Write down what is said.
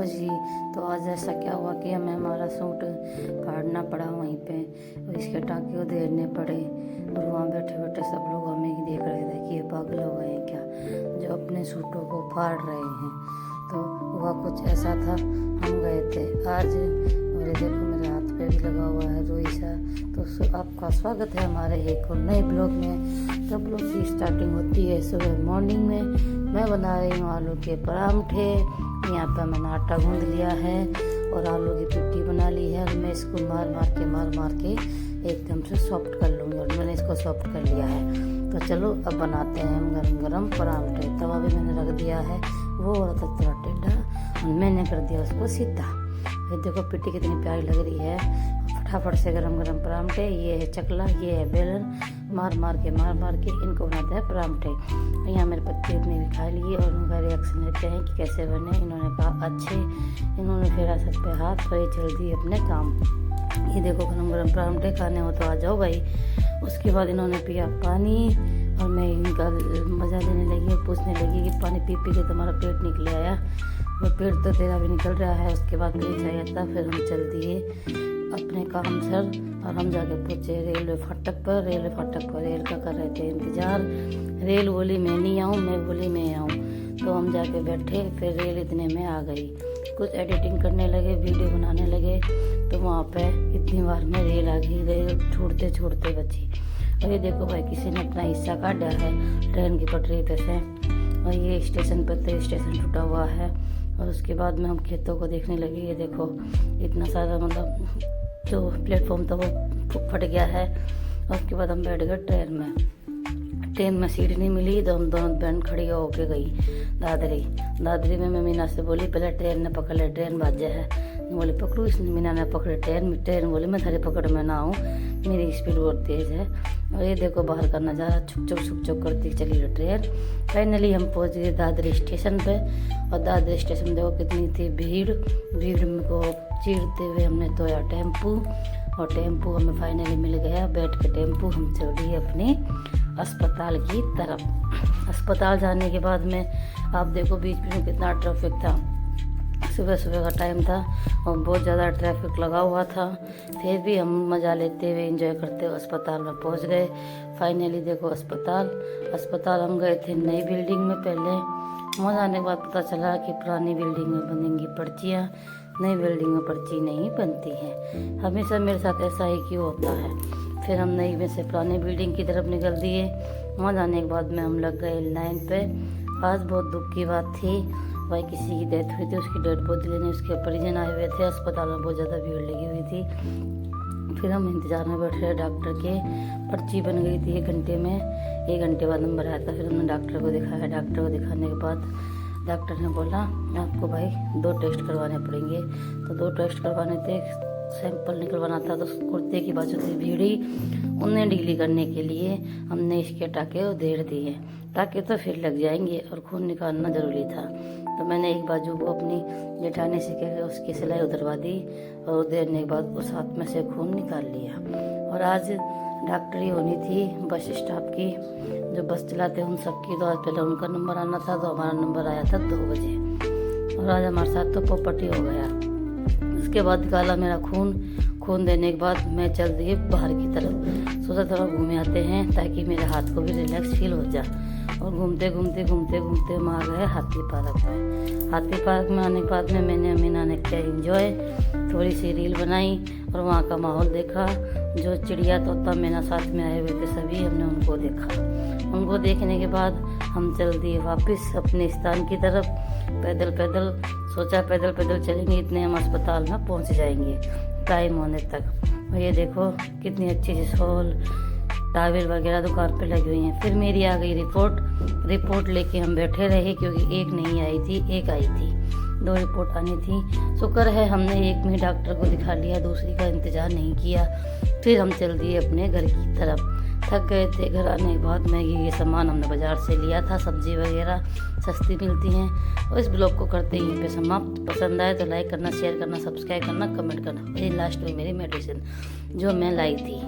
Hello जी। तो आज ऐसा क्या हुआ कि हमें हमारा सूट काटना पड़ा वहीं पे, और इसके टाँके उधेड़ने पड़े, और वहाँ बैठे बैठे सब लोग हमें ही देख रहे थे कि ये पागल हो गए हैं क्या, जो अपने सूटों को फाड़ रहे हैं। तो हुआ कुछ ऐसा था, हम गए थे आज, और ये देखो मेरे हाथ पे भी लगा हुआ है रुई सा। तो आपका स्वागत है हमारे एक और नए ब्लॉग में। तो ब्लॉग की स्टार्टिंग होती है सुबह मॉर्निंग में। मैं बना रही हूँ आलू के परांठे। यहाँ पर मैंने आटा गूंद लिया है और आलू की पिट्टी बना ली है, और मैं इसको मार मार के एकदम से सॉफ्ट कर लूँगी, और मैंने इसको सॉफ्ट कर लिया है। तो चलो अब बनाते हैं हम गरम गरम परांठे। तवा भी मैंने रख दिया है, वो हो रहा था थोड़ा टेढ़ा, और मैंने कर दिया उसको सीधा। ये देखो पिट्टी कितनी प्यारी लग रही है। फटाफट से गरम गरम परांठे। ये है चकला, ये है बेलन, मार मार के इनको बनाते हैं परांठे। यहाँ मेरे पति ने भी खा लिए और उनका रिएक्शन लेते हैं कि कैसे बने। इन्होंने कहा अच्छे। इन्होंने फिर सब पे हाथ पर चल दिए अपने काम। ये देखो गरम गरम परांठे खाने हो तो आ जाओ भाई। उसके बाद इन्होंने पिया पानी, और मैं इनका मज़ा लेने लगी और पूछने लगी कि पानी पी के तुम्हारा पेट निकले आया। वो पेट तो तेरा भी निकल रहा है। उसके बाद मुझे चाहिए था, फिर हम चल दिए अपने काम सर, और हम जाके पहुँचे रेलवे फाटक पर। रेल का कर रहे थे इंतज़ार। रेल बोली मैं नहीं आऊँ, मैं बोली मैं आऊँ। तो हम जाके बैठे, फिर रेल इतने में आ गई। कुछ एडिटिंग करने लगे, वीडियो बनाने लगे, तो वहाँ पे इतनी बार में रेल आ गई। रेल छोड़ते बची। और ये देखो भाई, किसी ने अपना हिस्सा काटा है ट्रेन की पटरी पे से, और ये स्टेशन पर थे, स्टेशन टूटा हुआ है। और उसके बाद में हम खेतों को देखने लगे। ये देखो इतना सारा, मतलब जो प्लेटफॉर्म था वो फट गया है। और उसके बाद हम बैठ गए ट्रेन में सीट नहीं मिली, तो हम दोनों बहन खड़ी होके गई दादरी में। मैं मीना से बोली पहले ट्रेन ने पकड़ ले, ट्रेन बाजे है। बोले पकड़ू, इसने मीना ने पकड़े ट्रेन बोली मैं थारी पकड़ में ना आऊँ, मेरी स्पीड बहुत तेज़ है। और ये देखो बाहर का नज़ारा, छुक छुक करती चली रही ट्रेन। फाइनली हम पहुँच गए दादरी स्टेशन पे। और दादरी स्टेशन देखो कितनी थी भीड़ में को चीरते हुए हमने धोया टेम्पू, और टेम्पू हमें फाइनली मिल गया। बैठ के टेम्पू हम चल दिए अपने अस्पताल की तरफ। अस्पताल जाने के बाद में आप देखो बीच में कितना ट्रैफिक था। सुबह का टाइम था और बहुत ज़्यादा ट्रैफिक लगा हुआ था। फिर भी हम मज़ा लेते हुए एंजॉय करते हुए अस्पताल में पहुंच गए। फाइनली देखो अस्पताल हम गए थे नई बिल्डिंग में। पहले वहाँ जाने के बाद पता चला कि पुरानी बिल्डिंग में बनेंगी पर्चियाँ, नई बिल्डिंग में पर्ची नहीं बनती है। हमेशा मेरे साथ ऐसा ही क्यों होता है। फिर हम नई में से पुरानी बिल्डिंग की तरफ निकल दिए। वहाँ जाने के बाद में हम लग गए लाइन पे। आज बहुत दुख की बात थी भाई, किसी की डेथ हुई थी, उसकी डेड बॉडी लेने उसके परिजन आए हुए थे। अस्पताल में बहुत ज़्यादा भीड़ लगी हुई थी। फिर हम इंतज़ार में बैठ रहे डॉक्टर के। पर्ची बन गई थी 1 घंटे में। 1 घंटे बाद नंबर आया था। फिर हमने डॉक्टर को दिखाया। डॉक्टर को दिखाने के बाद डॉक्टर ने बोला आपको भाई 2 टेस्ट करवाने पड़ेंगे। तो 2 टेस्ट करवाने थे, सैंपल निकलवाना था। तो कुर्ते की बाजू थी भीड़ी, उन्हें ढीली करने के लिए हमने इसके टाँके उधेड़ दिए। टाँके तो फिर लग जाएंगे, और खून निकालना ज़रूरी था। तो मैंने एक बाजू को अपनी जेठानी से कह उसकी सिलाई उधरवा दी, और उधेड़ने के बाद उस हाथ में से खून निकाल लिया। और आज डॉक्टरी होनी थी बस स्टाफ की, जो बस चलाते उन सबकी। तो आज पहले उनका नंबर आना था, तो हमारा नंबर आया था 2 बजे। और आज हमारे साथ तो पोपटी हो गया। उसके बाद निकाला मेरा खून देने के बाद मैं चल दी बाहर की तरफ। सोचा थोड़ा घूमे आते हैं ताकि मेरे हाथ को भी रिलैक्स फील हो जाए। और घूमते हम आ गए हाथी पार्क में। हाथी पार्क में आने के बाद में मैंने मीना ने किया एंजॉय, थोड़ी सी रील बनाई और वहाँ का माहौल देखा। जो चिड़िया तोता मेरा साथ में आए हुए थे सभी, हमने उनको देखा। उनको देखने के बाद हम चल दिए वापस अपने स्थान की तरफ। पैदल सोचा पैदल चलेंगे, इतने हम अस्पताल में पहुँच जाएंगे टाइम होने तक। और ये देखो कितनी अच्छी सी शॉल टावल वगैरह दुकान पे लगी हुई हैं। फिर मेरी आ गई रिपोर्ट लेके हम बैठे रहे, क्योंकि एक नहीं आई थी, एक आई थी। 2 रिपोर्ट आनी थी। शुक्र है हमने एक में डॉक्टर को दिखा लिया, दूसरी का इंतज़ार नहीं किया। फिर हम चल दिए अपने घर की तरफ। थक गए थे। घर आने के बाद मैगी ये सामान हमने बाज़ार से लिया था, सब्जी वगैरह सस्ती मिलती हैं। और इस ब्लॉग को करते ही पे समाप्त। पसंद आए तो लाइक करना, शेयर करना, सब्सक्राइब करना, कमेंट करना। ये लास्ट में मेरी मेडिसिन जो मैं लाई थी।